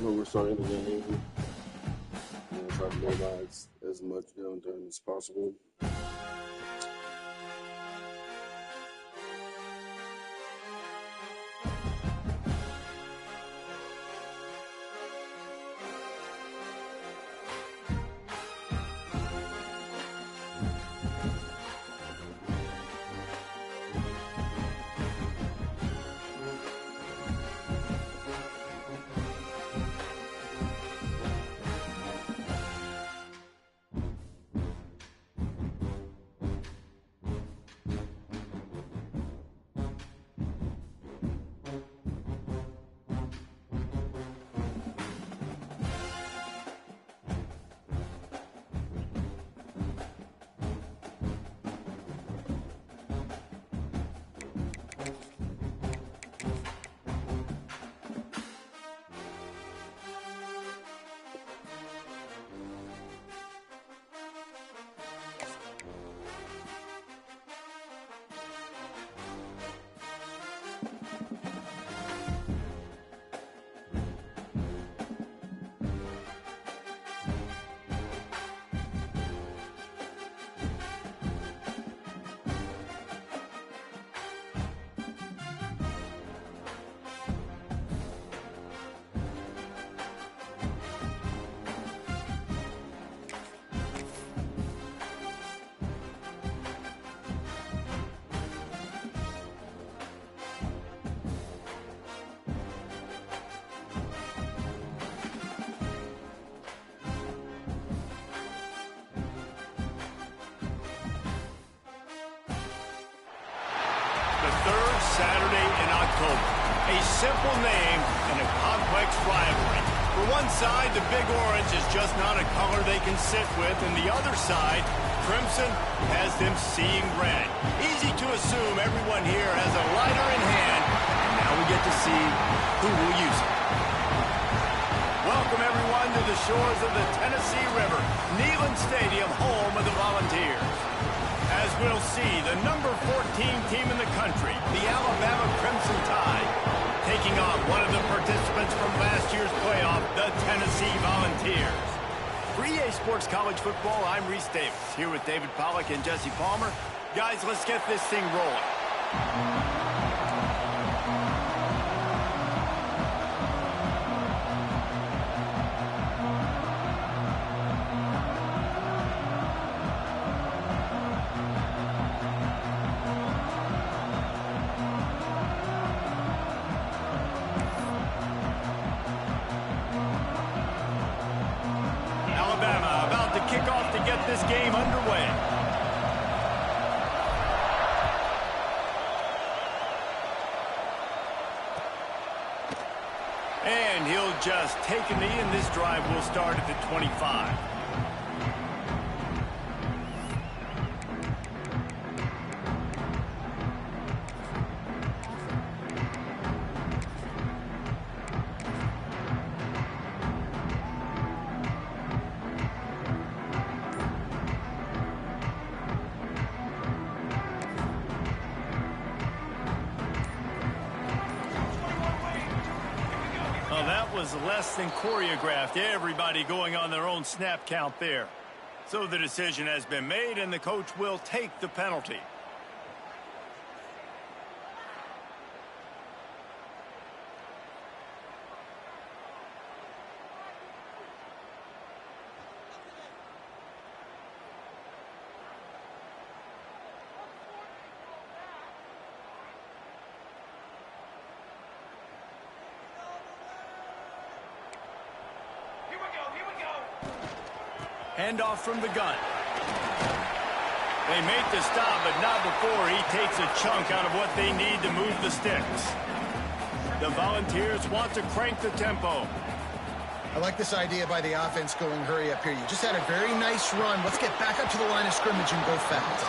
when we're starting the game. Try to minimize as much downtime as possible. Saturday in October. A simple name and a complex rivalry. For one side, the Big Orange is just not a color they can sit with, and the other side, Crimson, has them seeing red. Easy to assume everyone here has a lighter in hand, and now we get to see who will use it. Welcome, everyone, to the shores of the Tennessee River, Neyland Stadium, home of the Volunteers. As we'll see, the number 14 team in the country, the Alabama Crimson Tide, taking on one of the participants from last year's playoff, the Tennessee Volunteers. For EA Sports College Football, I'm Reese Davis, here with David Pollack and Jesse Palmer. Guys, let's get this thing rolling. Kickoff to get this game underway. And he'll just take a knee, and this drive will start at the 25. Was less than choreographed. Everybody going on their own snap count there. So the decision has been made, and the coach will take the penalty. Handoff from the gun. They make the stop, but not before he takes a chunk out of what they need to move the sticks. The Volunteers want to crank the tempo. I like this idea by the offense going hurry up here. You just had a very nice run. Let's get back up to the line of scrimmage and go fast.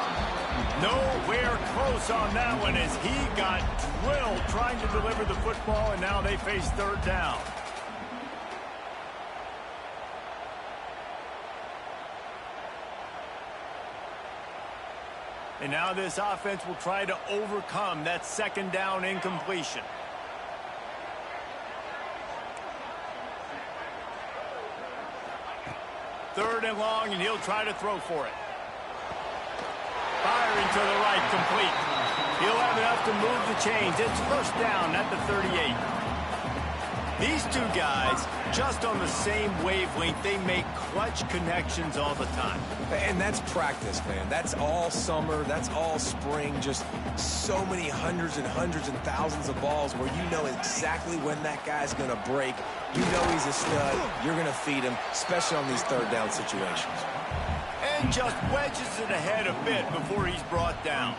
Nowhere close on that one as he got drilled trying to deliver the football, and now they face third down. And now this offense will try to overcome that second down incompletion. 3rd and long, and he'll try to throw for it. Firing to the right, complete. He'll have enough to move the chains. It's 1st down at the 38. These two guys, just on the same wavelength, they make clutch connections all the time. And that's practice, man. That's all summer. That's all spring. Just so many hundreds and thousands of balls where you know exactly when that guy's going to break. You know he's a stud. You're going to feed him, especially on these 3rd down situations. And just wedges it ahead a bit before he's brought down.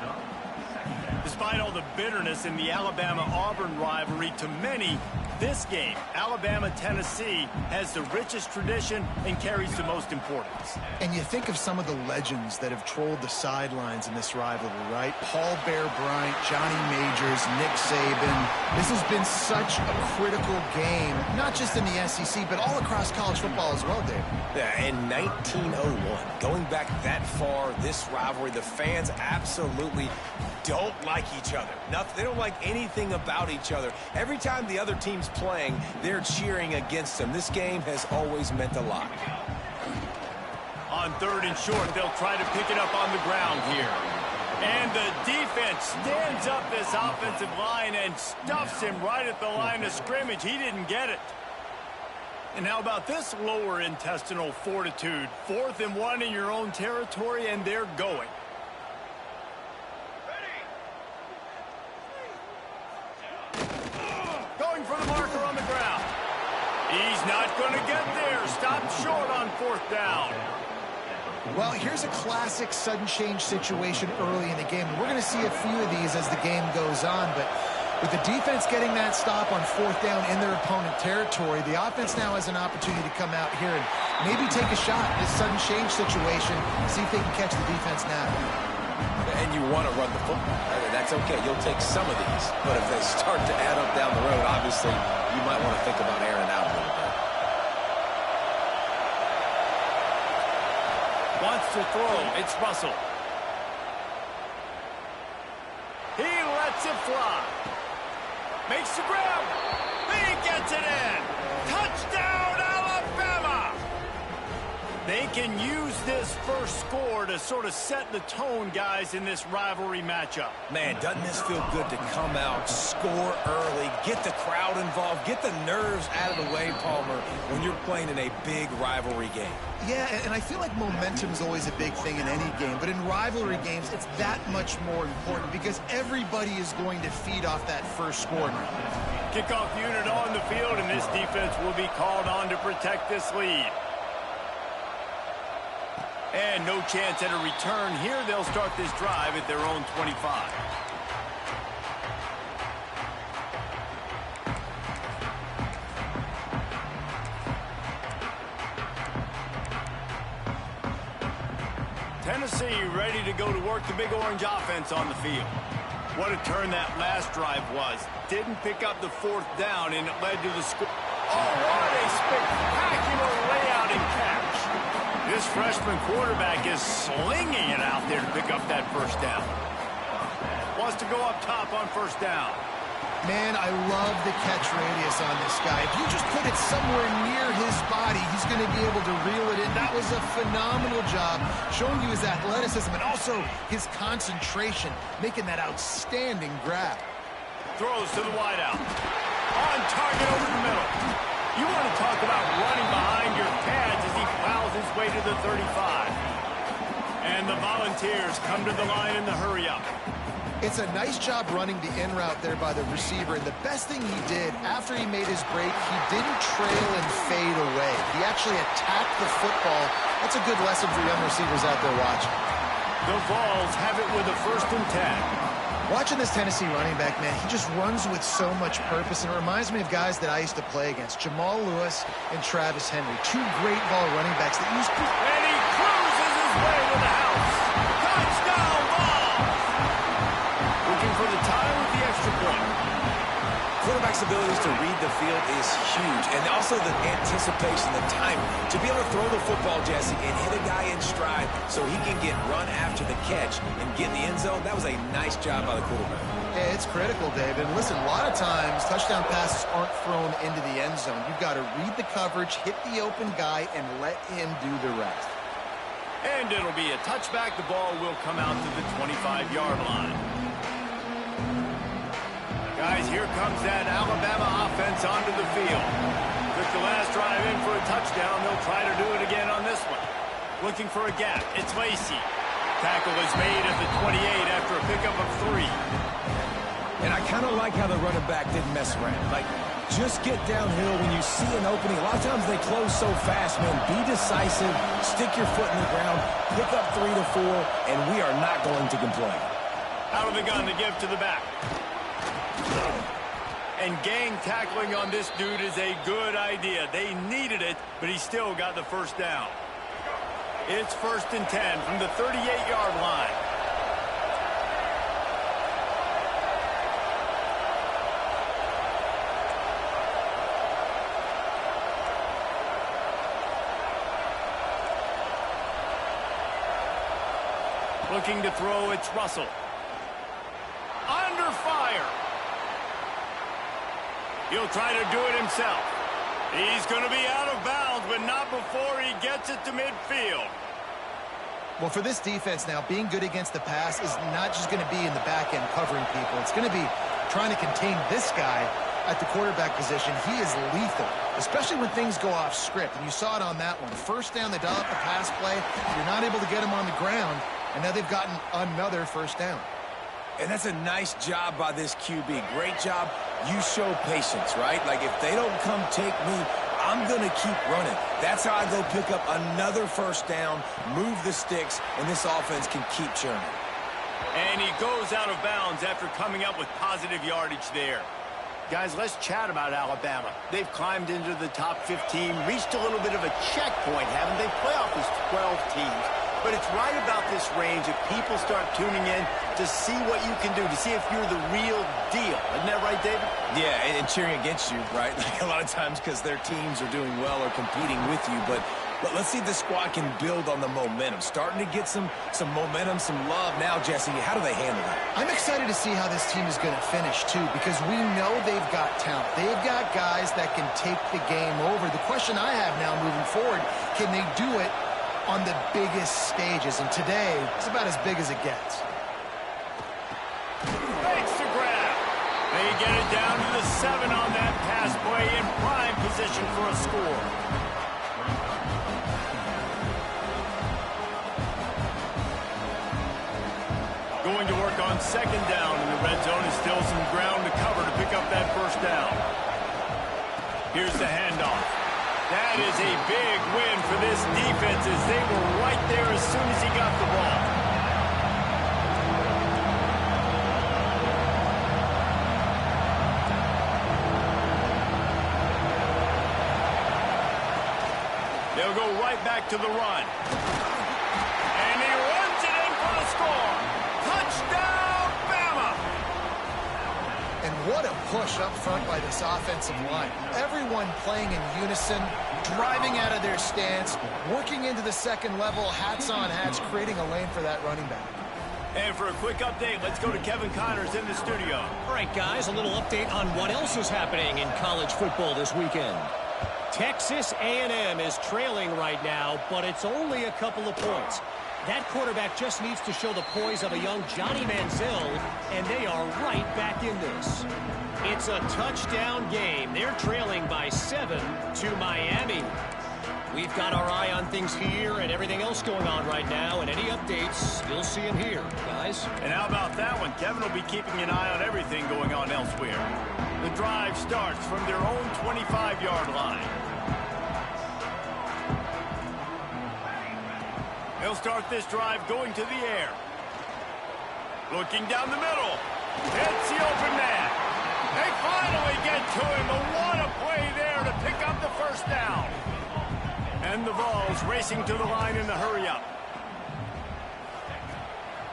Despite all the bitterness in the Alabama-Auburn rivalry, to many, this game, Alabama-Tennessee, has the richest tradition and carries the most importance. And you think of some of the legends that have trolled the sidelines in this rivalry, right? Paul Bear Bryant, Johnny Majors, Nick Saban. This has been such a critical game, not just in the SEC, but all across college football as well, Dave. Yeah, in 1901, going back that far, this rivalry, the fans absolutely don't like each other. They don't like anything about each other. Every time the other team's playing, they're cheering against them. This game has always meant a lot. On 3rd and short, they'll try to pick it up on the ground here. And the defense stands up this offensive line and stuffs him right at the line of scrimmage. He didn't get it. And how about this lower intestinal fortitude? 4th and 1 in your own territory, and they're going. Going for the marker on the ground. He's not going to get there. Stopped short on 4th down. Well, here's a classic sudden change situation early in the game. We're going to see a few of these as the game goes on, but with the defense getting that stop on 4th down in their opponent territory, the offense now has an opportunity to come out here and maybe take a shot in this sudden change situation, see if they can catch the defense now. And you want to run the football. That's okay. You'll take some of these. But if they start to add up down the road, obviously, you might want to think about airing out a little bit. Wants to throw. It's Russell. He lets it fly. Makes the grab. He gets it in. Touchdown, Alabama! They can use this first score to sort of set the tone, guys, in this rivalry matchup. Man, doesn't this feel good to come out, score early, get the crowd involved, get the nerves out of the way, Palmer, when you're playing in a big rivalry game? Yeah, and I feel like momentum is always a big thing in any game, but in rivalry games, it's that much more important because everybody is going to feed off that first score now. Kickoff unit on the field, and this defense will be called on to protect this lead. And no chance at a return here. They'll start this drive at their own 25. Tennessee ready to go to work the Big Orange offense on the field. What a turn that last drive was. Didn't pick up the 4th down, and it led to the score. Oh, what a spectacular layout and catch. This freshman quarterback is slinging it out there to pick up that 1st down. Wants to go up top on 1st down. Man, I love the catch radius on this guy. If you just put it somewhere near his body, he's going to be able to reel it in. That was a phenomenal job, showing you his athleticism and also his concentration, making that outstanding grab. Throws to the wideout. On target over the middle. You want to talk about running behind your pads as he plows his way to the 35. And the Volunteers come to the line in the hurry-up. It's a nice job running the in route there by the receiver, and the best thing he did after he made his break, he didn't trail and fade away. He actually attacked the football. That's a good lesson for young receivers out there watching. The Vols have it with a 1st and 10. Watching this Tennessee running back, man, he just runs with so much purpose, and it reminds me of guys that I used to play against, Jamal Lewis and Travis Henry, two great ball running backs that use... And he cruises his way to the house. Touchdown, Vols! Looking for the tie with the extra point. quarterback's abilities to read the field is huge. And also the anticipation, the timing. To be able to throw the football, Jesse, and hit a guy in stride so he can get run after the catch and get in the end zone, that was a nice job by the quarterback. Yeah, it's critical, David. And listen, a lot of times touchdown passes aren't thrown into the end zone. You've got to read the coverage, hit the open guy, and let him do the rest. And it'll be a touchback. The ball will come out to the 25-yard line. Guys, here comes that Alabama offense onto the field. Took the last drive in for a touchdown. They'll try to do it again on this one. Looking for a gap. It's Lacey. Tackle is made at the 28 after a pickup of 3. And I kind of like how the running back didn't mess around. Like, just get downhill when you see an opening. A lot of times they close so fast, man. Be decisive, stick your foot in the ground, pick up 3 to 4, and we are not going to complain. Out of the gun to give to the back. And gang tackling on this dude is a good idea. They needed it, but he still got the first down. It's 1st and 10 from the 38-yard line. Looking to throw, it's Russell. Under fire. He'll try to do it himself. He's going to be out of bounds, but not before he gets it to midfield. Well, for this defense now, being good against the pass is not just going to be in the back end covering people. It's going to be trying to contain this guy at the quarterback position. He is lethal, especially when things go off script. And you saw it on that one. 1st down, they dial up the pass play. You're not able to get him on the ground, and now they've gotten another 1st down. And that's a nice job by this QB. Great job. You show patience, right? Like, if they don't come take me, I'm going to keep running. That's how I go pick up another 1st down, move the sticks, and this offense can keep churning. And he goes out of bounds after coming up with positive yardage there. Guys, let's chat about Alabama. They've climbed into the top 15, reached a little bit of a checkpoint, haven't they? Playoff is 12 teams. But it's right about this range if people start tuning in to see what you can do, to see if you're the real deal. Isn't that right, David? Yeah, and cheering against you, right? Like, a lot of times because their teams are doing well or competing with you. But let's see if the squad can build on the momentum. Starting to get some momentum, some love. Now, Jesse, how do they handle it? I'm excited to see how this team is going to finish, too, because we know they've got talent. They've got guys that can take the game over. The question I have now moving forward, can they do it on the biggest stages? And today, it's about as big as it gets. Makes the grab. They get it down to the 7 on that pass play in prime position for a score. Going to work on 2nd down in the red zone. Is still some ground to cover to pick up that 1st down. Here's the handoff. That is a big win for this defense as they were right there as soon as he got the ball. They'll go right back to the run. And he runs it in for the score. Touchdown, Bama! And what a push up front by this offensive line. Everyone playing in unison, driving out of their stance, working into the 2nd level, hats on hats, creating a lane for that running back. And for a quick update, let's go to Kevin Connors in the studio. All right, guys, a little update on what else is happening in college football this weekend. Texas A&M is trailing right now, but it's only a couple of points. That quarterback just needs to show the poise of a young Johnny Manziel, and they are right back in this. It's a touchdown game. They're trailing by 7 to Miami. We've got our eye on things here and everything else going on right now, and any updates, you'll see them here, guys. And how about that one? Kevin will be keeping an eye on everything going on elsewhere. The drive starts from their own 25-yard line. They'll start this drive going to the air. Looking down the middle. Hits the open man. They finally get to him, but what a play there to pick up the 1st down. And the Vols racing to the line in the hurry-up.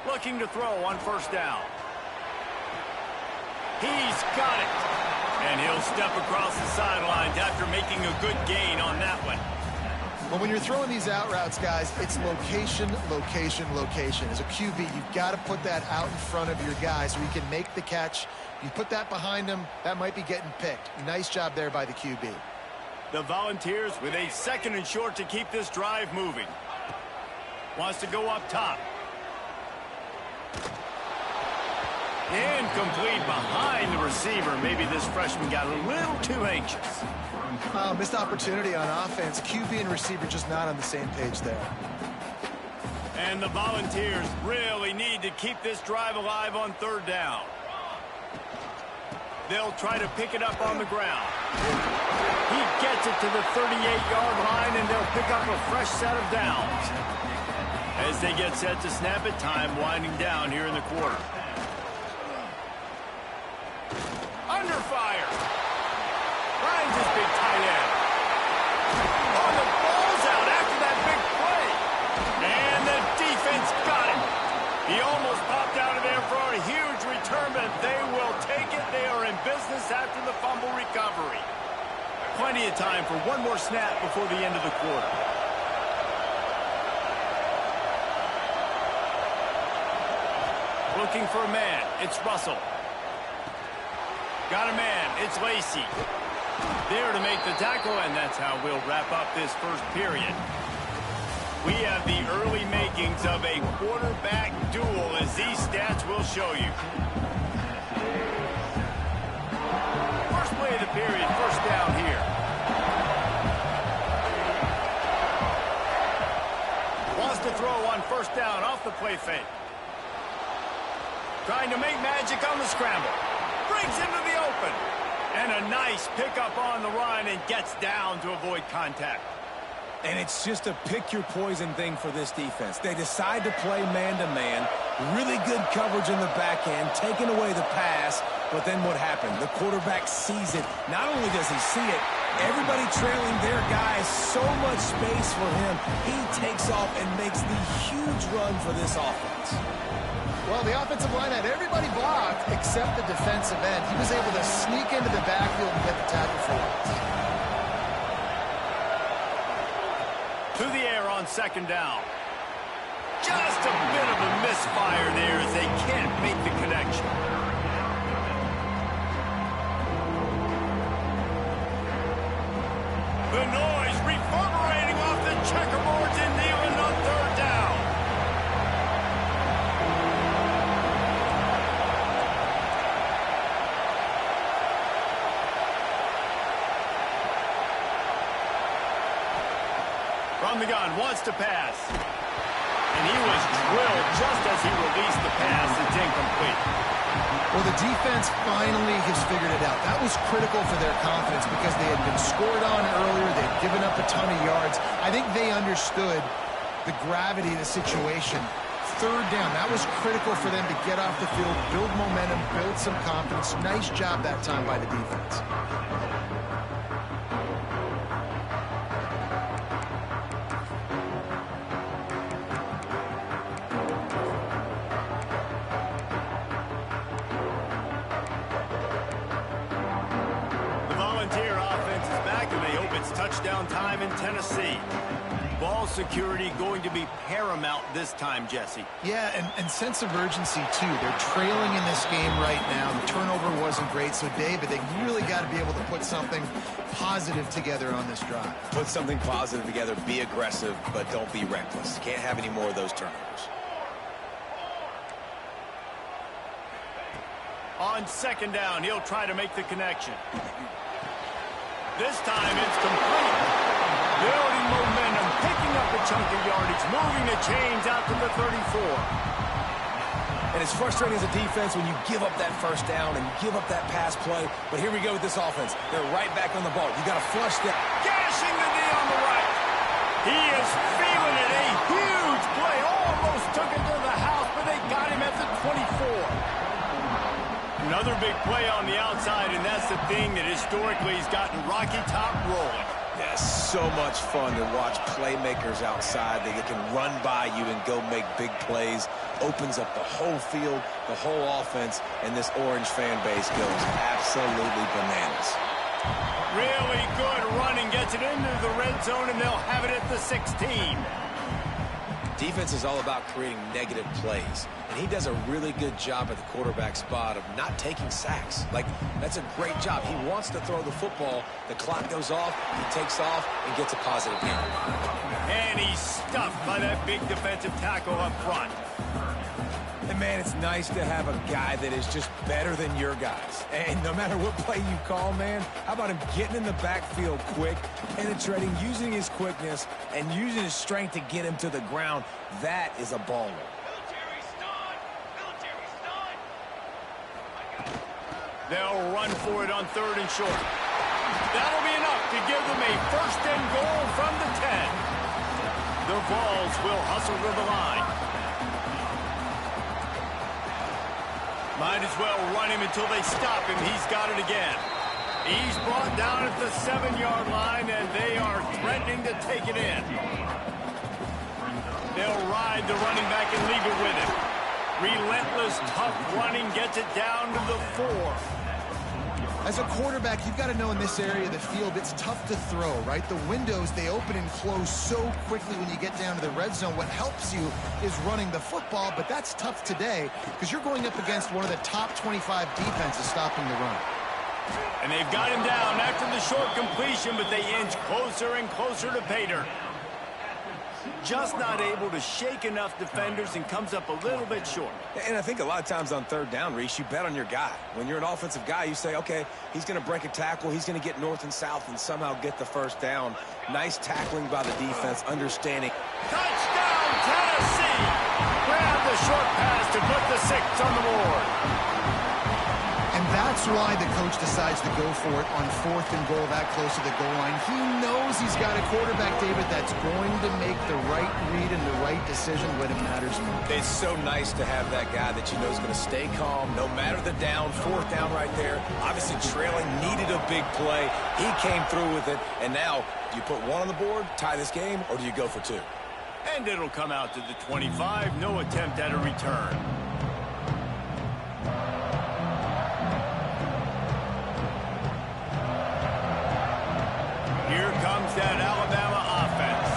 Looking to throw on 1st down. He's got it. And he'll step across the sidelines after making a good gain on that one. Well, when you're throwing these out routes, guys, it's location, location, location. As a QB, you've got to put that out in front of your guy so he can make the catch. You put that behind him, that might be getting picked. Nice job there by the QB. The Volunteers with a 2nd and short to keep this drive moving. Wants to go up top. Incomplete behind the receiver. Maybe this freshman got a little too anxious. Missed opportunity on offense. QB and receiver just not on the same page there. And the Volunteers really need to keep this drive alive on 3rd down. They'll try to pick it up on the ground. He gets it to the 38-yard line, and they'll pick up a fresh set of downs. As they get set to snap it, time winding down here in the quarter. Under fire. Finds his big tight end. Oh, the ball's out after that big play. And the defense got it. He almost popped out of there for a huge return, but they will take it. They are in business after the fumble recovery. Plenty of time for one more snap before the end of the quarter. Looking for a man. It's Russell. Got a man. It's Lacey. There to make the tackle, and that's how we'll wrap up this first period. We have the early makings of a quarterback duel, as these stats will show you. First play of the period, 1st down here. Wants to throw on 1st down off the play fake. Trying to make magic on the scramble. Brings into the open. And a nice pickup on the run and gets down to avoid contact. And it's just a pick-your-poison thing for this defense. They decide to play man-to-man. Really good coverage in the back end, taking away the pass. But then what happened? The quarterback sees it. Not only does he see it, everybody trailing their guys, so much space for him. He takes off and makes the huge run for this offense. Well, the offensive line had everybody blocked except the defensive end. He was able to sneak into the backfield and get the tackle for it. To the air on 2nd down. Just a bit of a misfire there as they can't make the connection. The noise reverberating off the checkerboards and kneeling on 3rd down. From the gun, wants to pass. And he was drilled just as he released the pass. It's incomplete. Well, the defense finally has figured it out. That was critical for their confidence because they had been scored on earlier. They had given up a ton of yards. I think they understood the gravity of the situation. 3rd down, that was critical for them to get off the field, build momentum, build some confidence. Nice job that time by the defense. Touchdown time in Tennessee. Ball security going to be paramount this time, Jesse. Yeah, and sense of urgency, too. They're trailing in this game right now. The turnover wasn't great, so David, they really got to be able to put something positive together on this drive. Put something positive together, be aggressive, but don't be reckless. Can't have any more of those turnovers. On 2nd down, he'll try to make the connection. This time it's complete. Building momentum, picking up a chunk of yardage, moving the chains out to the 34. And it's frustrating as a defense when you give up that 1st down and give up that pass play. But here we go with this offense. They're right back on the ball. You got to flush that. Gashing the knee on the right. He is feeling it. A huge play. Almost took it to the house, but they got him at the 24. Another big play on the outside, and that's the thing that historically has gotten Rocky Top rolling. Yeah, so much fun to watch playmakers outside that they can run by you and go make big plays. Opens up the whole field, the whole offense, and this Orange fan base goes absolutely bananas. Really good running, gets it into the red zone, and they'll have it at the 16. Defense is all about creating negative plays, and he does a really good job at the quarterback spot of not taking sacks. Like, that's a great job. He wants to throw the football. The clock goes off, he takes off, and gets a positive gain. And he's stuffed by that big defensive tackle up front. And, man, it's nice to have a guy that is just better than your guys. And no matter what play you call, man, how about him getting in the backfield quick, penetrating, using his quickness, and using his strength to get him to the ground. That is a baller. They'll run for it on 3rd and short. That'll be enough to give them a 1st and goal from the 10. The Vols will hustle to the line. Might as well run him until they stop him. He's got it again. He's brought down at the 7-yard line, and they are threatening to take it in. They'll ride the running back and leave it with him. Relentless, tough running gets it down to the 4. As a quarterback, you've got to know in this area of the field, it's tough to throw, right? The windows, they open and close so quickly when you get down to the red zone. What helps you is running the football, but that's tough today because you're going up against one of the top 25 defenses stopping the run. And they've got him down after the short completion, but they inch closer and closer to pay dirt. Just not able to shake enough defenders and comes up a little bit short. And I think a lot of times on 3rd down, Reese, you bet on your guy. When you're an offensive guy, you say, okay, he's going to break a tackle, he's going to get north and south and somehow get the 1st down. Nice tackling by the defense, understanding. Touchdown, Tennessee! Grab the short pass to put the 6 on the board. And that's why the coach decides to go for it on 4th and goal that close to the goal line. He knows he's got a quarterback, David, that's going to make the right read and the right decision when it matters most. It's so nice to have that guy that you know is going to stay calm no matter the down. 4th down right there. Obviously trailing, needed a big play. He came through with it. And now, do you put 1 on the board, tie this game, or do you go for 2? And it'll come out to the 25. No attempt at a return. Here comes that Alabama offense.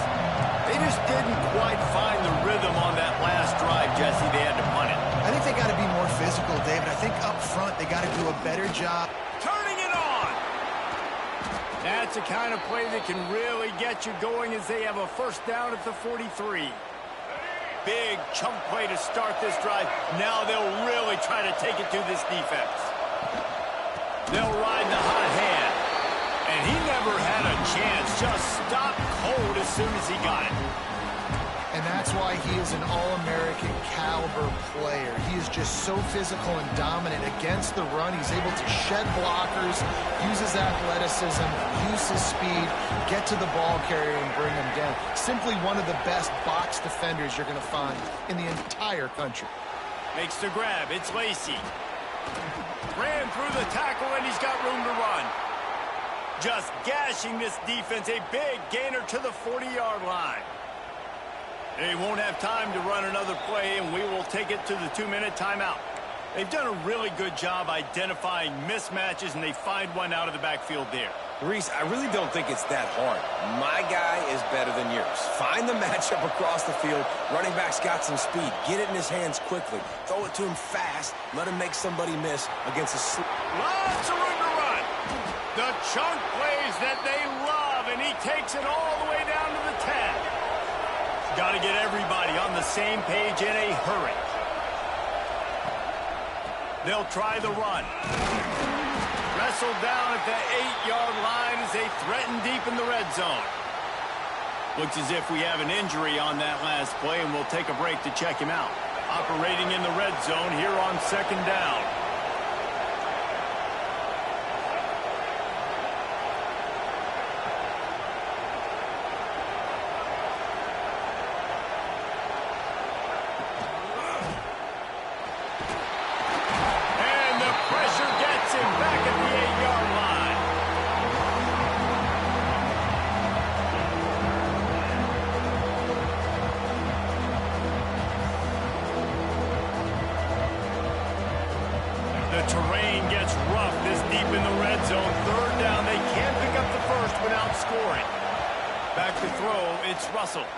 They just didn't quite find the rhythm on that last drive, Jesse. They had to punt it. I think they got to be more physical, David. I think up front they got to do a better job. Turning it on! That's the kind of play that can really get you going as they have a 1st down at the 43. Big chunk play to start this drive. Now they'll really try to take it to this defense. They'll ride the hot hand. And he never had a chance. Just stopped cold as soon as he got it. And that's why he is an All-American caliber player. He is just so physical and dominant against the run. He's able to shed blockers, use his athleticism, use his speed, get to the ball carrier and bring him down. Simply one of the best box defenders you're going to find in the entire country. Makes the grab. It's Lacey. Ran through the tackle, and he's got room to run. Just gashing this defense, a big gainer to the 40-yard line. They won't have time to run another play, and we will take it to the 2-minute timeout. They've done a really good job identifying mismatches, and they find one out of the backfield there. Reese, I really don't think it's that hard. My guy is better than yours. Find the matchup across the field. Running back's got some speed. Get it in his hands quickly. Throw it to him fast. Let him make somebody miss against a... Lots of room to run. The chunk plays that they love, and he takes it all the way down to the 10. Got to get everybody on the same page in a hurry. They'll try the run. Wrestled down at the 8-yard line as they threaten deep in the red zone. Looks as if we have an injury on that last play, and we'll take a break to check him out. Operating in the red zone here on 2nd down. It's rough this deep in the red zone. Third down. They can't pick up the first without scoring. Back to throw. It's Russell.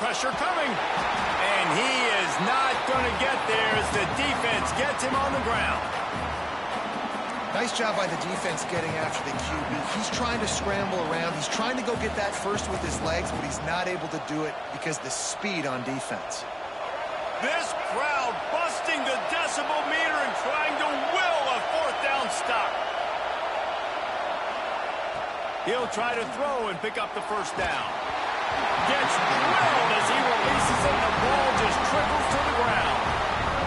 Pressure coming. And he is not going to get there as the defense gets him on the ground. Nice job by the defense getting after the QB. He's trying to scramble around. He's trying to go get that first with his legs, but he's not able to do it because of the speed on defense. This crowd busting the decibel meter and trying to will a fourth down stop. He'll try to throw and pick up the first down. Gets drilled as he releases it, and the ball just trickles to the ground.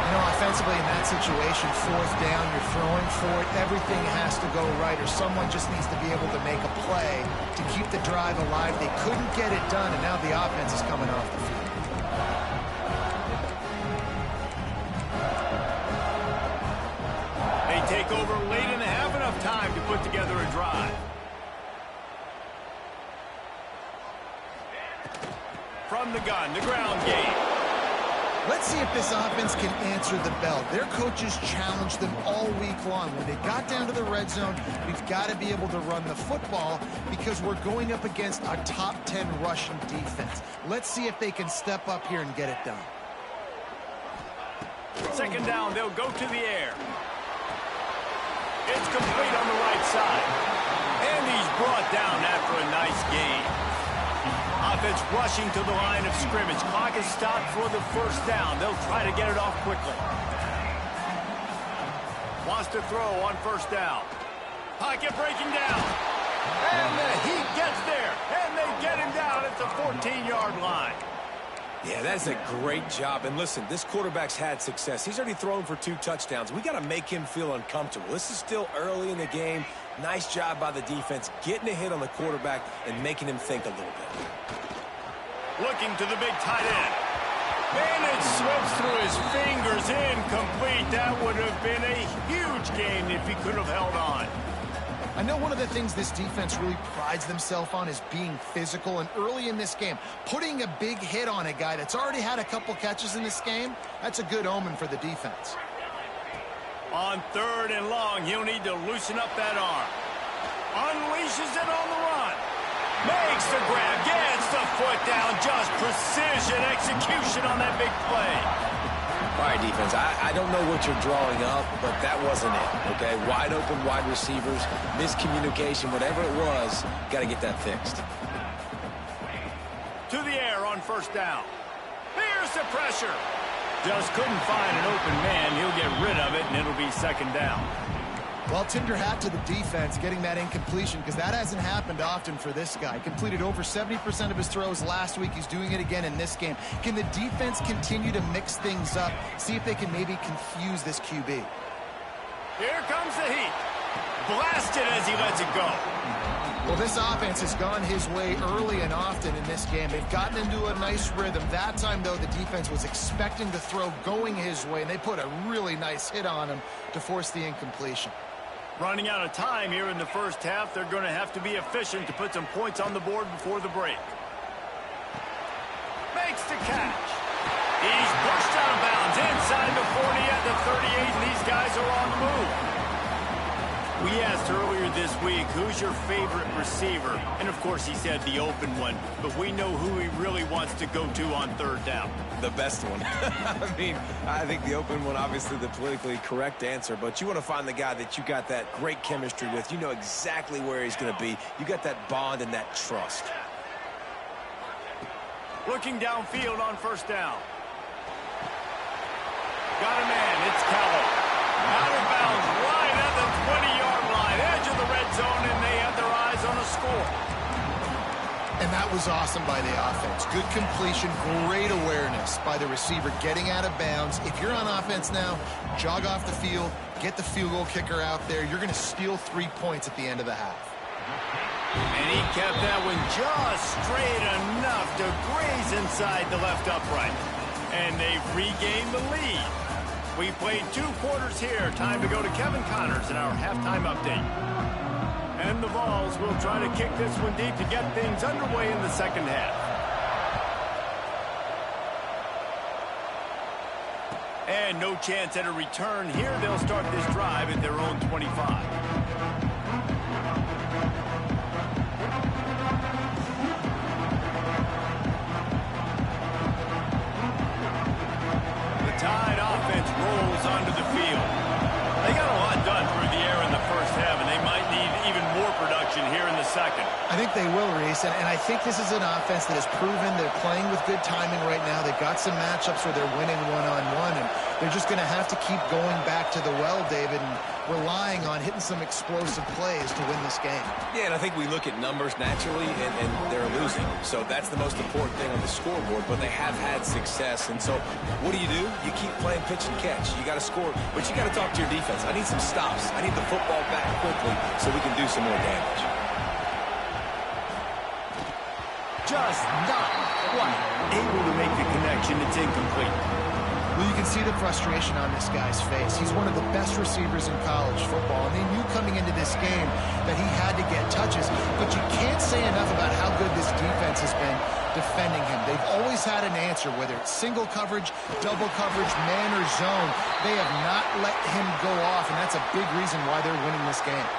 You know, offensively in that situation, fourth down, you're throwing for it. Everything has to go right, or someone just needs to be able to make a play to keep the drive alive. They couldn't get it done, and now the offense is coming off the field. They take over late and have enough time to put together a drive. From the gun, the ground game. Let's see if this offense can answer the bell. Their coaches challenged them all week long. When they got down to the red zone, we've got to be able to run the football because we're going up against a top 10 rushing defense. Let's see if they can step up here and get it done. Second down, they'll go to the air. It's complete on the right side. And he's brought down after a nice gain. Offense rushing to the line of scrimmage. Clock is stopped for the first down. They'll try to get it off quickly. Wants to throw on first down. Pocket breaking down. And the Heat gets there. And they get him down at the 14-yard line. Yeah, that's a great job. And listen, this quarterback's had success. He's already thrown for 2 touchdowns. We got to make him feel uncomfortable. This is still early in the game. Nice job by the defense, getting a hit on the quarterback and making him think a little bit. Looking to the big tight end. And it slips through his fingers. Incomplete. That would have been a huge gain if he could have held on. I know one of the things this defense really prides themselves on is being physical, and early in this game, putting a big hit on a guy that's already had a couple catches in this game, that's a good omen for the defense. On third and long, he'll need to loosen up that arm. Unleashes it on the run. Makes the grab, gets the foot down, just precision execution on that big play. All right, defense, I don't know what you're drawing up, but that wasn't it, okay? Wide open wide receivers, miscommunication, whatever it was, got to get that fixed. To the air on first down. Here's the pressure. Just couldn't find an open man. He'll get rid of it, and it'll be second down. Well, tip your hat to the defense getting that incompletion because that hasn't happened often for this guy. Completed over 70% of his throws last week. He's doing it again in this game. Can the defense continue to mix things up? See if they can maybe confuse this QB. Here comes the Heat. Blasted as he lets it go. Well, this offense has gone his way early and often in this game. They've gotten into a nice rhythm. That time, though, the defense was expecting the throw going his way, and they put a really nice hit on him to force the incompletion. Running out of time here in the first half. They're going to have to be efficient to put some points on the board before the break. Makes the catch. He's pushed out of bounds inside the 40 at the 38, and these guys are on the move. We asked earlier this week, who's your favorite receiver? And, of course, he said the open one. But we know who he really wants to go to on third down. The best one. I mean, I think the open one, obviously the politically correct answer, but you want to find the guy that you got that great chemistry with. You know exactly where he's going to be. You got that bond and that trust. Looking downfield on first down. Got a man. It's Callow. Out of bounds, right at the 20-yard line, edge of the red zone, and they have their eyes on a score. And that was awesome by the offense. Good completion, great awareness by the receiver getting out of bounds. If you're on offense now, jog off the field, get the field goal kicker out there. You're going to steal 3 points at the end of the half. And he kept that one just straight enough to graze inside the left upright. And they've regained the lead. We played 2 quarters here. Time to go to Kevin Connors in our halftime update. And the Vols will try to kick this one deep to get things underway in the second half. And no chance at a return here. They'll start this drive at their own 25. The Tide offense rolls onto the field. They got a lot done through the air in the first half, and they might need even more production here in the second. I think they will, Reese, and I think this is an offense that has proven they're playing with good timing right now. They've got some matchups where they're winning one-on-one, and they're just going to have to keep going back to the well, David, and relying on hitting some explosive plays to win this game. Yeah, and I think we look at numbers naturally, and they're losing. So that's the most important thing on the scoreboard, but they have had success. And so what do? You keep playing pitch and catch. You got to score, but you got to talk to your defense. I need some stops. I need the football back quickly so we can do some more damage. Just not quite able to make the connection. It's incomplete. Well, you can see the frustration on this guy's face. He's one of the best receivers in college football, and they knew coming into this game that he had to get touches, but you can't say enough about how good this defense has been defending him. They've always had an answer, whether it's single coverage, double coverage, man or zone. They have not let him go off, and that's a big reason why they're winning this game.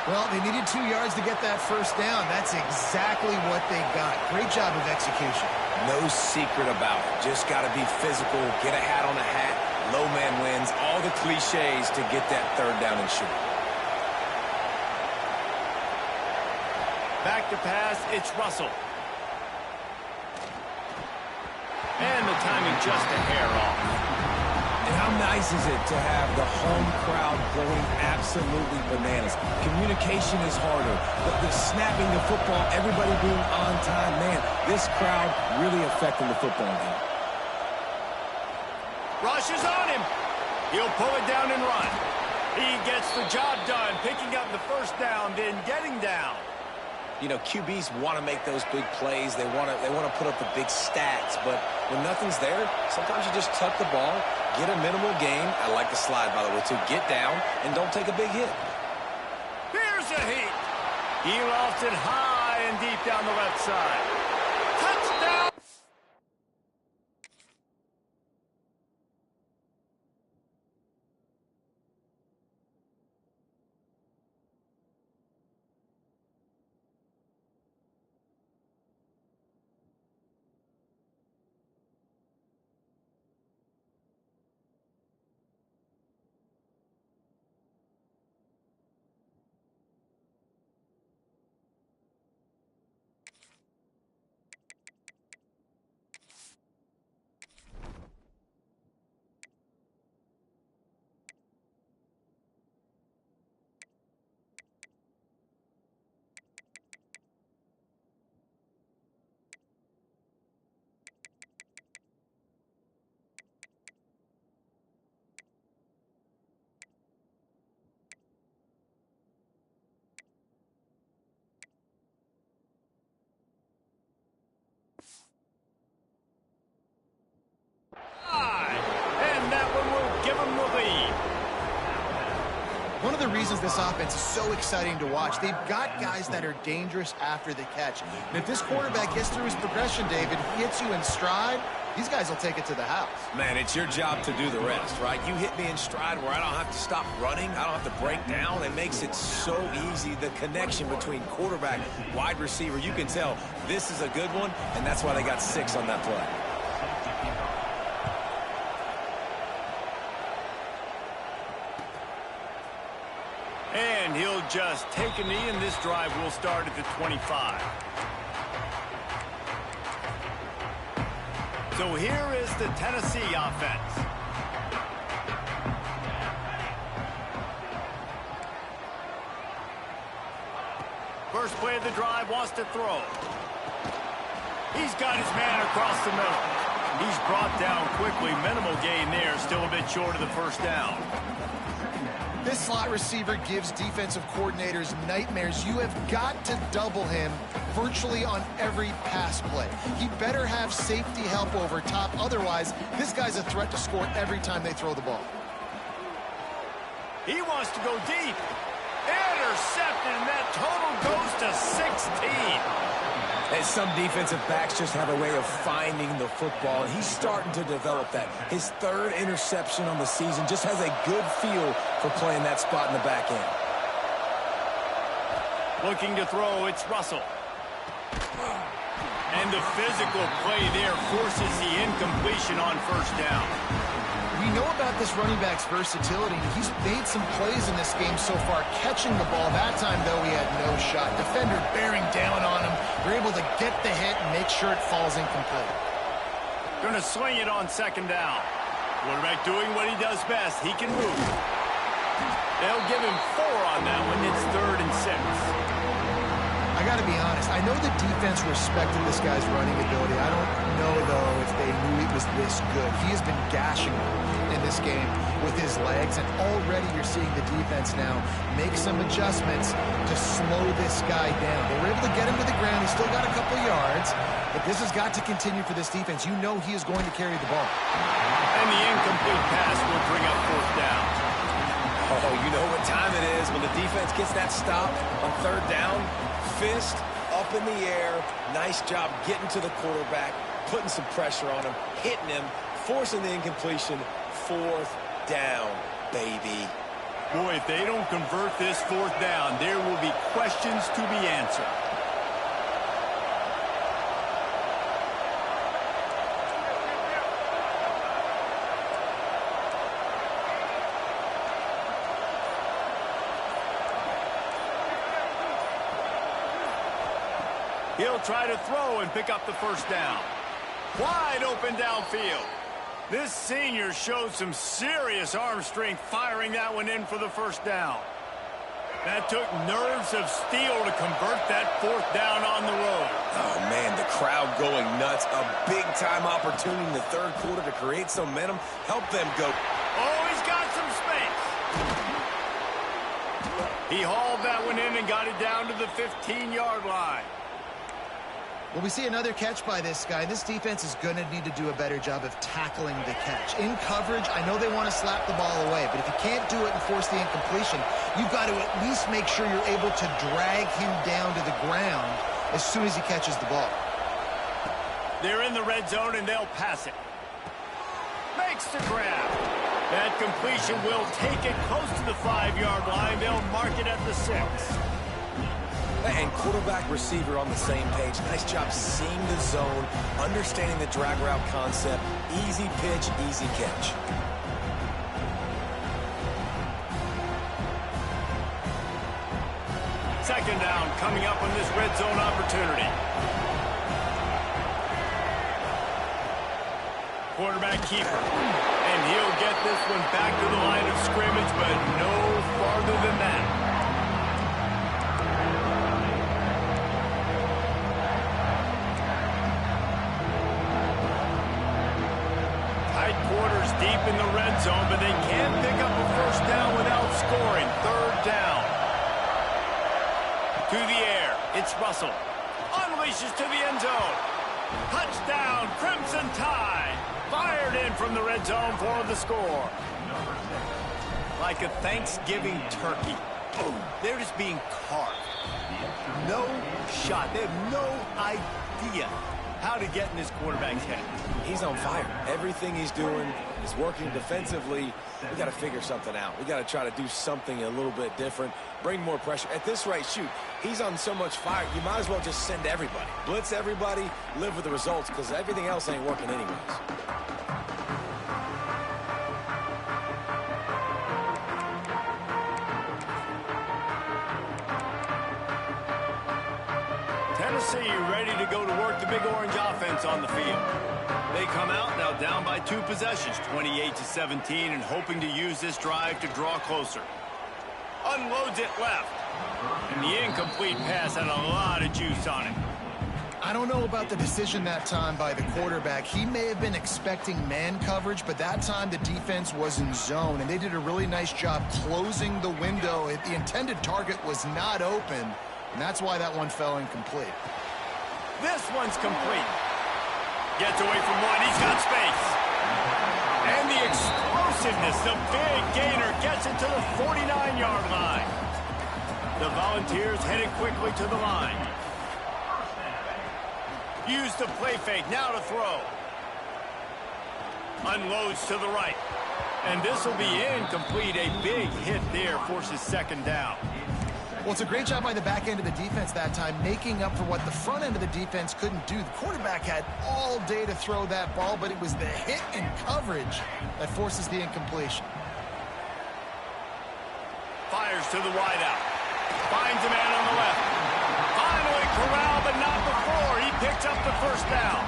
Well, they needed 2 yards to get that first down. That's exactly what they got. Great job of execution. No secret about it. Just got to be physical, get a hat on a hat, low man wins, all the cliches to get that third down and short. Back to pass, it's Russell. And the timing just a hair off. And how nice is it to have the home crowd going absolutely bananas? Communication is harder. The snapping the football, everybody being on time. Man, this crowd really affecting the football game. Rush is on him. He'll pull it down and run. He gets the job done, picking up the first down, then getting down. You know, QBs want to make those big plays. They want to put up the big stats. But when nothing's there, sometimes you just tuck the ball, get a minimal gain. I like the slide, by the way, too. Get down and don't take a big hit. Here's a heat. He lofts it high and deep down the left side. Touchdown! And that one will give him the lead. One of the reasons this offense is so exciting to watch, they've got guys that are dangerous after the catch. And if this quarterback gets through his progression, David, gets you in stride, these guys will take it to the house. Man, it's your job to do the rest, right? You hit me in stride where I don't have to stop running. I don't have to break down. It makes it so easy. The connection between quarterback, wide receiver, you can tell this is a good one, and that's why they got 6 on that play. And he'll just take a knee, and this drive will start at the 25. So here is the Tennessee offense. First play of the drive, wants to throw. He's got his man across the middle. He's brought down quickly. Minimal gain there, still a bit short of the first down. This slot receiver gives defensive coordinators nightmares. You have got to double him virtually on every pass play. He better have safety help over top. Otherwise, this guy's a threat to score every time they throw the ball. He wants to go deep. Intercepted, and that total goes to 16. And some defensive backs just have a way of finding the football, and he's starting to develop that. His third interception on the season, just has a good feel for playing that spot in the back end. Looking to throw, it's Russell. And the physical play there forces the incompletion on first down. We know about this running back's versatility. He's made some plays in this game so far, catching the ball. That time, though, he had no shot. Defender bearing down on him. They're able to get the hit and make sure it falls incomplete. Going to sling it on second down. Quarterback doing what he does best. He can move. They'll give him 4 on that one. It's 3rd and 6. I got to be honest. I know the defense respected this guy's running ability. I don't know, though, if they knew he was this good. He has been gashing in this game with his legs, and already you're seeing the defense now make some adjustments to slow this guy down. They were able to get him to the ground. He's still got a couple yards, but this has got to continue for this defense. You know he is going to carry the ball. And the incomplete pass will bring up 4th down. Oh, you know what time it is when the defense gets that stop on 3rd down. Fist up in the air. Nice job getting to the quarterback, putting some pressure on him, hitting him, forcing the incompletion. 4th down, baby. Boy, if they don't convert this 4th down, there will be questions to be answered. He'll try to throw and pick up the 1st down. Wide open downfield. This senior showed some serious arm strength firing that one in for the 1st down. That took nerves of steel to convert that 4th down on the road. Oh, man, the crowd going nuts. A big-time opportunity in the 3rd quarter to create some momentum. Help them go. Oh, he's got some space. He hauled that one in and got it down to the 15-yard line. Well, we see another catch by this guy. This defense is going to need to do a better job of tackling the catch. In coverage, I know they want to slap the ball away, but if you can't do it and force the incompletion, you've got to at least make sure you're able to drag him down to the ground as soon as he catches the ball. They're in the red zone, and they'll pass it. Makes the grab. That completion will take it close to the 5-yard line. They'll mark it at the 6. And quarterback receiver on the same page. Nice job seeing the zone, understanding the drag route concept. Easy pitch, easy catch. Second down coming up on this red zone opportunity. Quarterback keeper. And he'll get this one back to the line of scrimmage, but no farther than that. Quarters deep in the red zone, but they can't pick up a 1st down without scoring. 3rd down. To the air. It's Russell. Unleashes to the end zone. Touchdown, Crimson Tide. Fired in from the red zone for the score. Like a Thanksgiving turkey. Boom. They're just being carved. No shot. They have no idea how to get in this quarterback's head. He's on fire. Everything he's doing is working defensively. We got to figure something out. We got to try to do something a little bit different, bring more pressure. At this rate, shoot, he's on so much fire, you might as well just send everybody. Blitz everybody, live with the results, because everything else ain't working anyways. Tennessee ready to go to work the Big Orange offense on the field. They come out now down by 2 possessions, 28-17, and hoping to use this drive to draw closer. Unloads it left. And the incomplete pass had a lot of juice on it. I don't know about the decision that time by the quarterback. He may have been expecting man coverage, but that time the defense was in zone, and they did a really nice job closing the window. The intended target was not open, and that's why that one fell incomplete. This one's complete. Gets away from one. He's got space. And the explosiveness, the big gainer, gets it to the 49-yard line. The Volunteers headed quickly to the line. Use the play fake, now to throw. Unloads to the right. And this will be incomplete. A big hit there forces second down. Well, it's a great job by the back end of the defense that time, making up for what the front end of the defense couldn't do. The quarterback had all day to throw that ball, but it was the hit and coverage that forces the incompletion. Fires to the wideout. Finds a man on the left. Finally corralled, but not before. He picks up the first down.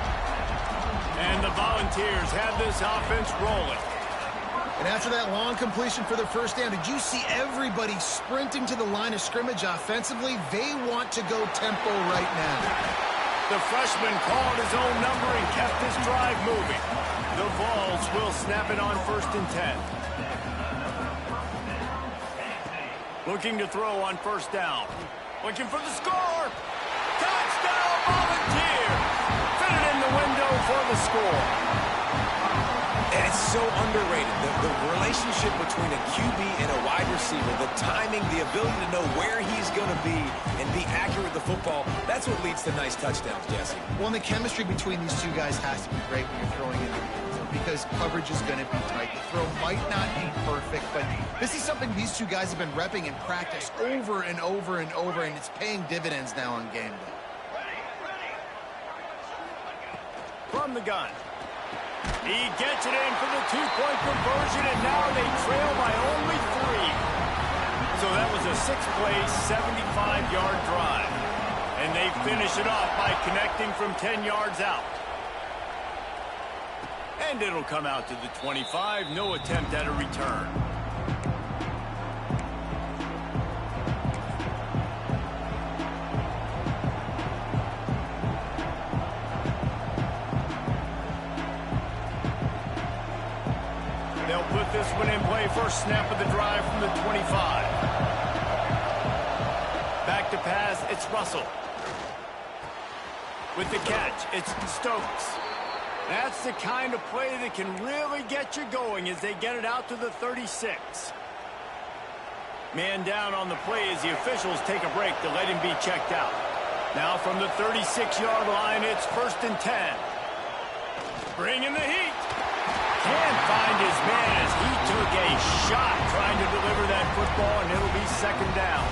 And the Volunteers have this offense rolling. And after that long completion for the first down, did you see everybody sprinting to the line of scrimmage offensively? They want to go tempo right now. The freshman called his own number and kept his drive moving. The Vols will snap it on 1st and 10. Looking to throw on 1st down. Looking for the score. Touchdown, Volunteers! Fitted in the window for the score. And it's so underrated. The relationship between a QB and a wide receiver, the timing, the ability to know where he's going to be and be accurate with the football, that's what leads to nice touchdowns, Jesse. Well, and the chemistry between these two guys has to be great when you're throwing in the end zone because coverage is going to be tight. The throw might not be perfect, but this is something these two guys have been repping in practice over and over and over, and it's paying dividends now on game day. From the gun. He gets it in for the two-point conversion, and now they trail by only 3. So that was a 6-play, 75-yard drive. And they finish it off by connecting from 10 yards out. And it'll come out to the 25. No attempt at a return. They'll put this one in play. First snap of the drive from the 25. Back to pass, it's Russell. With the catch, it's Stokes. That's the kind of play that can really get you going as they get it out to the 36. Man down on the play as the officials take a break to let him be checked out. Now from the 36-yard line, it's 1st and 10. Bringing the heat. Can't find his man as he took a shot trying to deliver that football, and it'll be second down.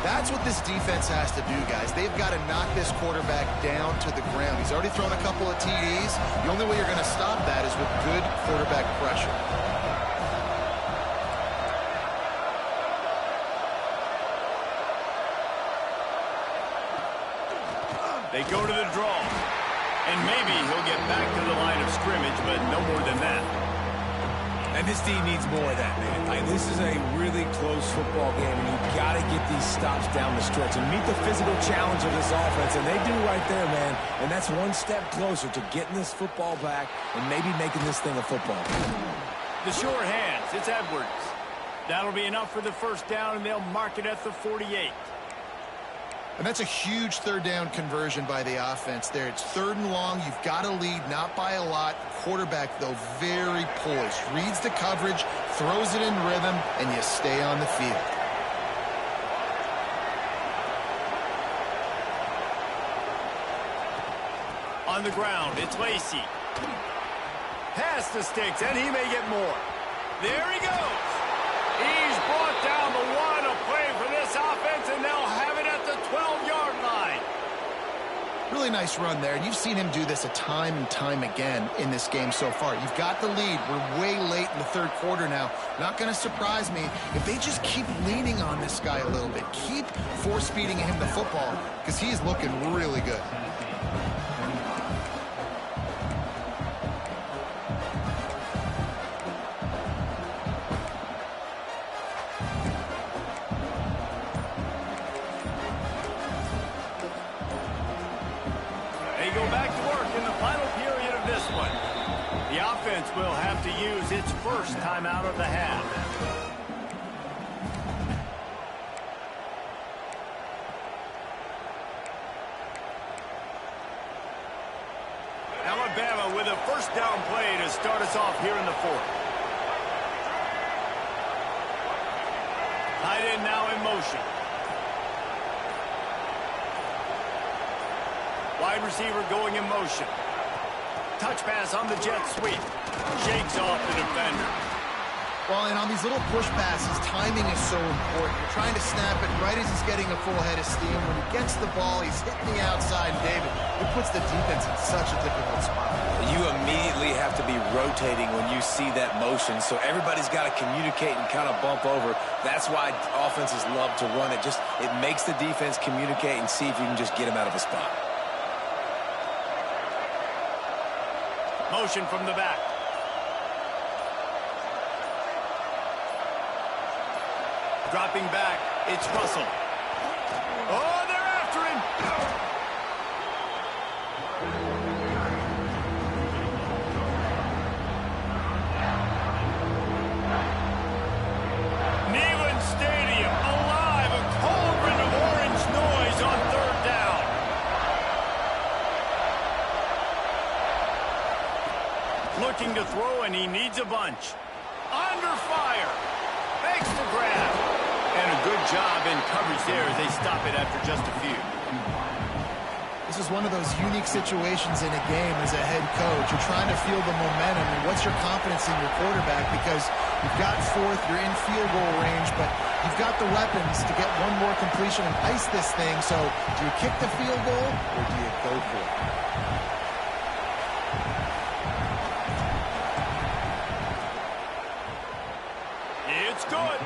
That's what this defense has to do, guys. They've got to knock this quarterback down to the ground. He's already thrown a couple of TDs. The only way you're going to stop that is with good quarterback pressure. They go to the draw. And maybe he'll get back to the line of scrimmage, but no more than that. And this team needs more of that, man. Like, this is a really close football game, and you've got to get these stops down the stretch and meet the physical challenge of this offense, and they do right there, man. And that's one step closer to getting this football back and maybe making this thing a football. The sure hands, it's Edwards. That'll be enough for the first down, and they'll mark it at the 48. And that's a huge third down conversion by the offense there. It's 3rd and long. You've got to lead, not by a lot. Quarterback, though, very poised. Reads the coverage, throws it in rhythm, and you stay on the field. On the ground, it's Lacey. Past the sticks, and he may get more. There he goes. He's brought down the 1, a play for this offense, and they'll have it at the 12-yard line. Really nice run there, and you've seen him do this a time and time again in this game so far. You've got the lead. We're way late in the 3rd quarter now. Not going to surprise me if they just keep leaning on this guy a little bit. Keep force-feeding him the football because he's looking really good. They go back to work in the final period of this one. The offense will have to use its first timeout of the half. Alabama with a first down play to start us off here in the 4th. Tight end now in motion. Wide receiver going in motion. Touch pass on the jet sweep. Shakes off the defender. Well, and on these little push passes, timing is so important. You're trying to snap it right as he's getting a full head of steam. When he gets the ball, he's hitting the outside, David. It puts the defense in such a difficult spot. You immediately have to be rotating when you see that motion, so everybody's got to communicate and kind of bump over. That's why offenses love to run it. It makes the defense communicate and see if you can just get him out of a spot. Motion from the back. Dropping back, it's Russell. Oh, they're after him. Neyland Stadium, alive, a cauldron of orange noise on third down. Looking to throw, and he needs a bunch. Under fire. Makes the grab. And a good job in coverage there as they stop it after just a few. This is one of those unique situations in a game as a head coach. You're trying to feel the momentum, and what's your confidence in your quarterback? Because you've got fourth, you're in field goal range, but you've got the weapons to get one more completion and ice this thing. So do you kick the field goal, or do you go for it? It's good.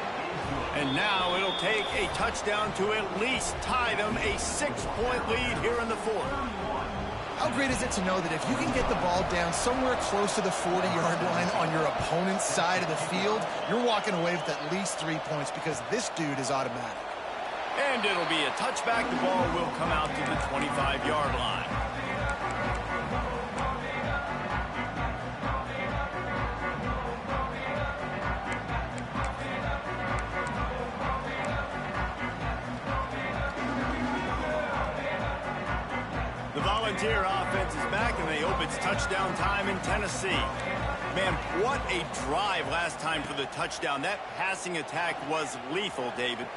And now it'll take a touchdown to at least tie them a 6-point lead here in the fourth. How great is it to know that if you can get the ball down somewhere close to the 40-yard line on your opponent's side of the field, you're walking away with at least 3 points because this dude is automatic. And it'll be a touchback. The ball will come out to the 25-yard line. Volunteer offense is back, and they hope it's touchdown time in Tennessee. Man, what a drive last time for the touchdown. That passing attack was lethal, David.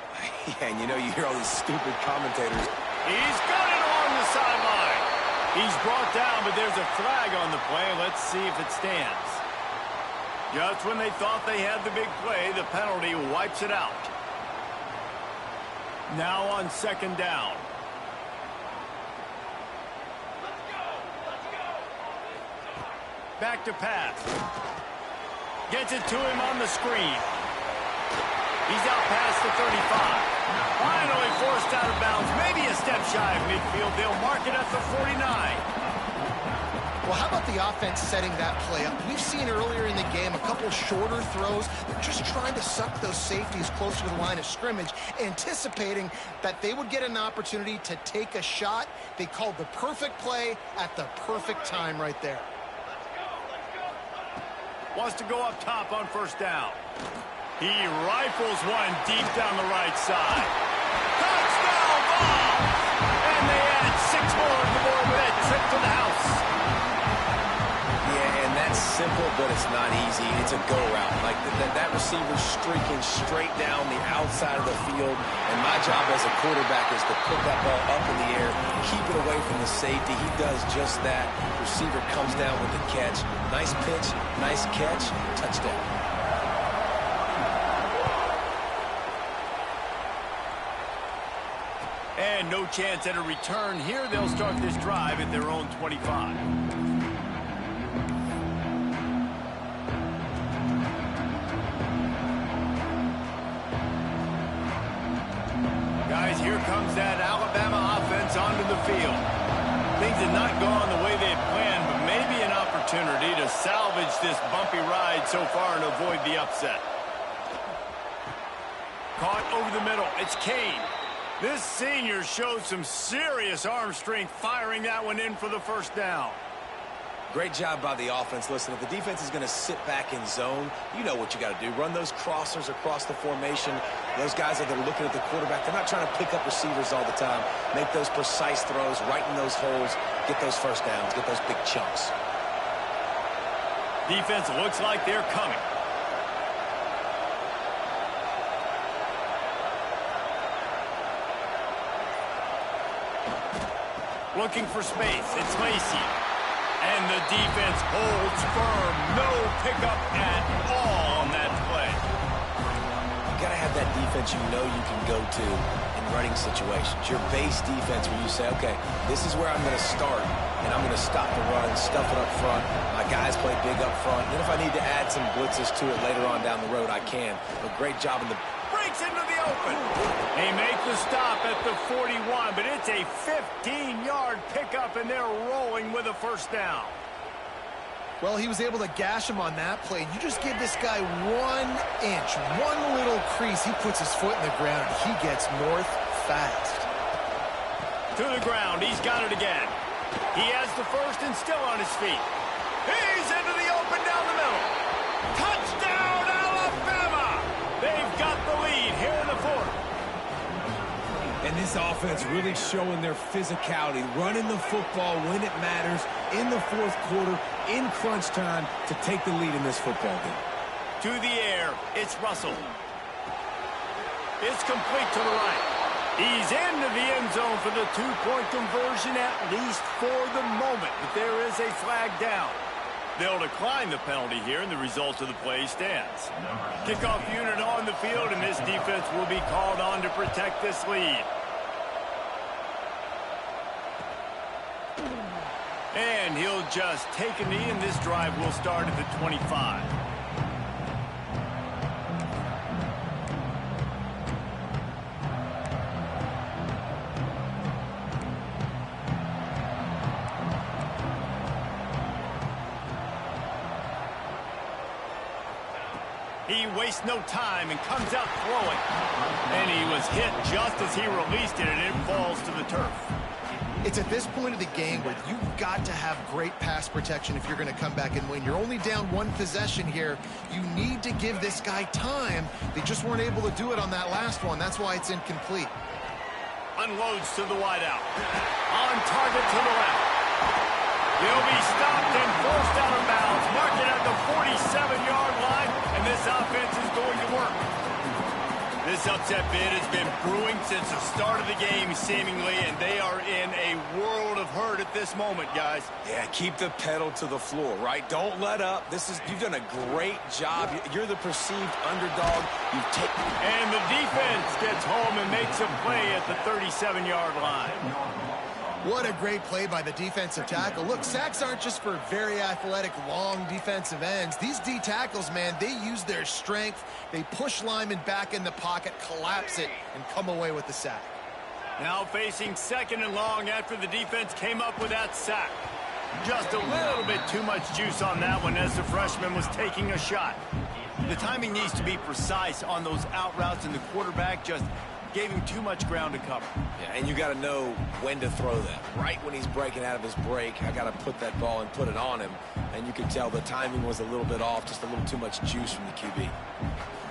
Yeah, and you know, you hear all these stupid commentators. He's got it along the sideline. He's brought down, but there's a flag on the play. Let's see if it stands. Just when they thought they had the big play, the penalty wipes it out. Now on second down. Back to pass. Gets it to him on the screen. He's out past the 35. Finally forced out of bounds. Maybe a step shy of midfield. They'll mark it at the 49. Well, how about the offense setting that play up? We've seen earlier in the game a couple shorter throws. They're just trying to suck those safeties closer to the line of scrimmage, anticipating that they would get an opportunity to take a shot. They called the perfect play at the perfect time right there. Wants to go up top on first down. He rifles one deep down the right side. Touchdown ball! And they add 6 more on the board with that trip to the house. Yeah, and that's simple, but it's not easy. It's a go route. Like that receiver's streaking straight down the outside of the field, and my job as a quarterback is to put that ball up in the air, keep it away from the safety. He does just that. Receiver comes down with the catch. Nice pitch, nice catch, touchdown. And no chance at a return here. They'll start this drive at their own 25. Guys, here comes that Alabama offense onto the field. Things had not gone the way they had planned, but maybe an opportunity to salvage this bumpy ride so far and avoid the upset. Caught over the middle. It's Kane. This senior shows some serious arm strength firing that one in for the first down. Great job by the offense. Listen, if the defense is going to sit back in zone, you know what you got to do. Run those crossers across the formation. Those guys that are looking at the quarterback, they're not trying to pick up receivers all the time. Make those precise throws, right in those holes, get those first downs, get those big chunks. Defense looks like they're coming. looking for space. It's Lacey. And the defense holds firm. No pickup at all on that play. You got to have that defense you know you can go to in running situations. Your base defense where you say, okay, this is where I'm going to start, and I'm going to stop the run, stuff it up front. My guys play big up front. And then if I need to add some blitzes to it later on down the road, I can. But great job in the... Breaks into the open. They make the stop at the 41, but it's a 15-yard pickup, and they're rolling with a first down. Well, he was able to gash him on that play. You just give this guy 1 inch, one little crease. He puts his foot in the ground. He gets north fast. To the ground. He's got it again. He has the first and still on his feet. He's into the open down the middle. Touchdown, Alabama! They've got the lead here in the fourth. And this offense really showing their physicality, running the football when it matters in the fourth quarter, in crunch time, to take the lead in this football game. To the air, it's Russell. It's complete to the right. He's into the end zone for the two-point conversion, at least for the moment. But there is a flag down. They'll decline the penalty here, and the result of the play stands. Kickoff unit on the field, and this defense will be called on to protect this lead. And he'll just take a knee, and this drive will start at the 25. He wastes no time and comes out throwing. And he was hit just as he released it, and it falls to the turf. It's at this point of the game where you've got to have great pass protection if you're going to come back and win. You're only down one possession here. You need to give this guy time. They just weren't able to do it on that last one. That's why it's incomplete. Unloads to the wideout. On target to the left. He'll be stopped and forced out of bounds. Mark it at the 47-yard line, and this offense is going to work. This upset bid has been brewing since the start of the game, seemingly, and they are in a world of hurt at this moment, guys. Yeah, keep the pedal to the floor, right? Don't let up. You've done a great job. You're the perceived underdog. And the defense gets home and makes a play at the 37-yard line. What a great play by the defensive tackle. Look, sacks aren't just for very athletic, long defensive ends. These D tackles, man, they use their strength. They push linemen back in the pocket, collapse it, and come away with the sack. Now facing second and long after the defense came up with that sack. Just a little bit too much juice on that one as the freshman was taking a shot. The timing needs to be precise on those out routes, and the quarterback just gave him too much ground to cover. Yeah, and you got to know when to throw that. Right when he's breaking out of his break, I got to put that ball and put it on him. And you could tell the timing was a little bit off, just a little too much juice from the QB.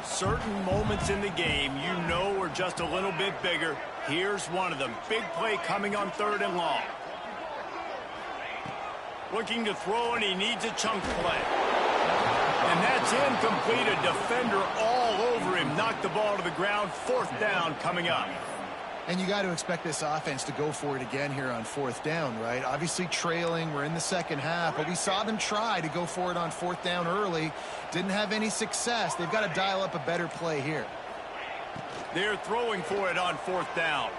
Certain moments in the game you know are just a little bit bigger. Here's one of them. Big play coming on third and long. Looking to throw, and he needs a chunk play. And that's incomplete. A defender all over him. Knocked the ball to the ground. Fourth down coming up. And you got to expect this offense to go for it again here on fourth down, right? Obviously trailing. We're in the second half, but we saw them try to go for it on fourth down early. Didn't have any success. They've got to dial up a better play here. They're throwing for it on fourth down.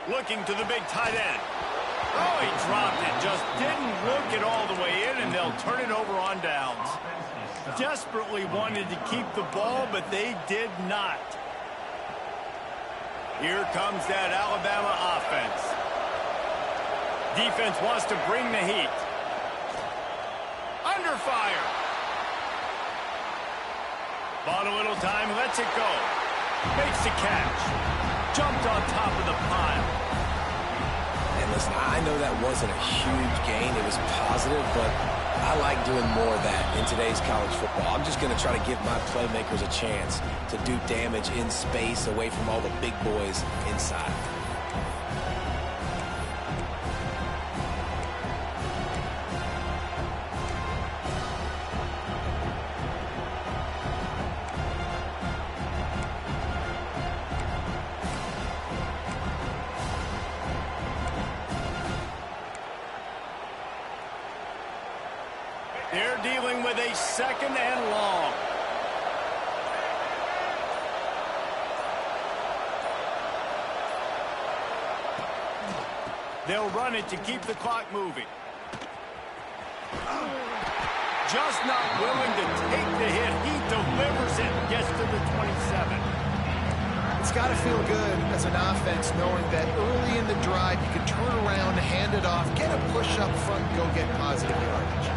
Looking to the big tight end. Oh, he dropped it. Just didn't look it all the way in, and they'll turn it over on downs. Desperately wanted to keep the ball, but they did not. Here comes that Alabama offense. Defense wants to bring the heat. Under fire. Bought a little time, lets it go. Makes the catch. Jumped on top of the pile. And listen, I know that wasn't a huge gain. It was positive, but I like doing more of that in today's college football. I'm just going to try to give my playmakers a chance to do damage in space away from all the big boys inside. They're dealing with a 2nd and long. They'll run it to keep the clock moving. Just not willing to take the hit. He delivers it, gets to the 27. It's got to feel good as an offense knowing that early in the drive you can turn around, hand it off, get a push up front, and go get positive yardage.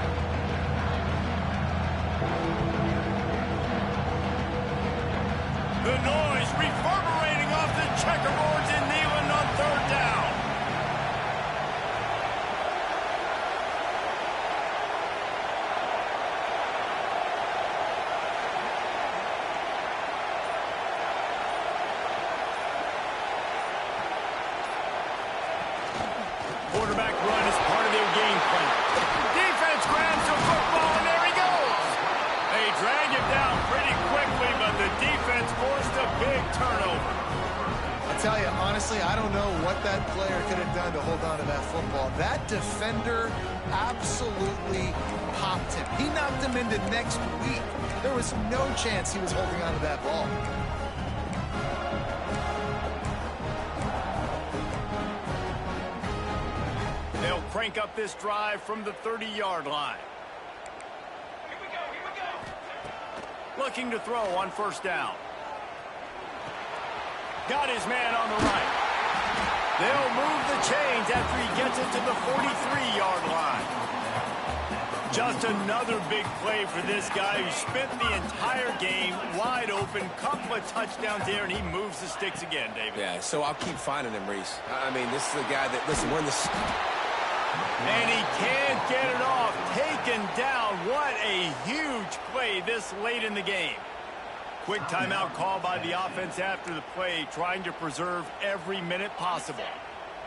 The noise reverberating off the checkerboards in Neyland on 3rd down. Quarterback run is part of their game plan. Defense grabs the football, and there he goes. They drag him down pretty quickly, but the defense forced a big turnover. I tell you, honestly, I don't know what that player could have done to hold on to that football. That defender absolutely popped him. He knocked him into next week. There was no chance he was holding on to that ball. They'll crank up this drive from the 30-yard line. Here we go. Looking to throw on 1st down. Got his man on the right. They'll move the chains after he gets it to the 43-yard line. Just another big play for this guy who spent the entire game wide open. Couple of touchdowns there, and he moves the sticks again, David. Yeah, so I'll keep finding him, Reese. I mean, this is a guy that, listen, we're in the... And he can't get it off. Taken down. What a huge play this late in the game. Quick timeout call by the offense after the play, trying to preserve every minute possible.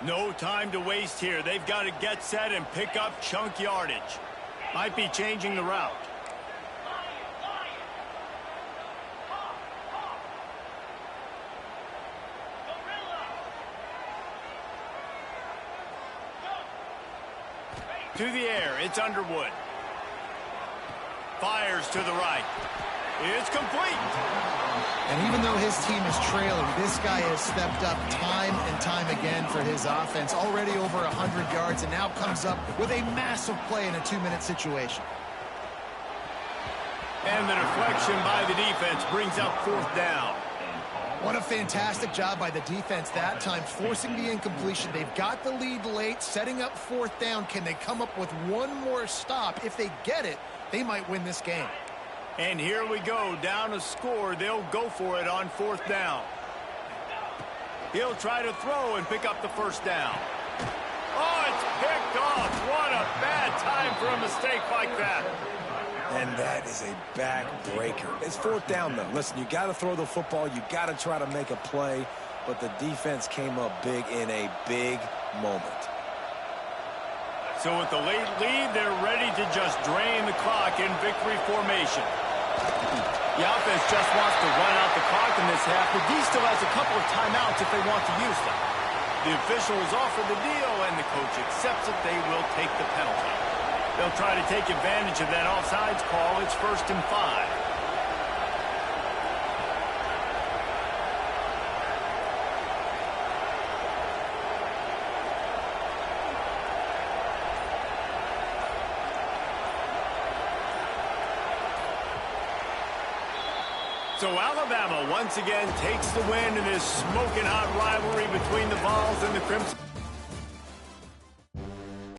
No time to waste here. They've got to get set and pick up chunk yardage. Might be changing the route. To the air, it's Underwood. Fires to the right. It's complete. And even though his team is trailing, this guy has stepped up time and time again for his offense. Already over 100 yards and now comes up with a massive play in a 2-minute situation. And the deflection by the defense brings up 4th down. What a fantastic job by the defense that time, forcing the incompletion. They've got the lead late, setting up 4th down. Can they come up with one more stop? If they get it, they might win this game. And here we go, down a score. They'll go for it on 4th down. He'll try to throw and pick up the 1st down. Oh, it's picked off. What a bad time for a mistake like that. And that is a backbreaker. It's 4th down, though. Listen, you got to throw the football. You got to try to make a play. But the defense came up big in a big moment. So with the late lead, they're ready to just drain the clock in victory formation. The offense just wants to run out the clock in this half, but D still has a couple of timeouts if they want to use them. The officials offer the deal, and the coach accepts it. They will take the penalty. They'll try to take advantage of that offsides call. It's 1st and 5. So Alabama once again takes the win in this smoking hot rivalry between the Vols and the Crimson.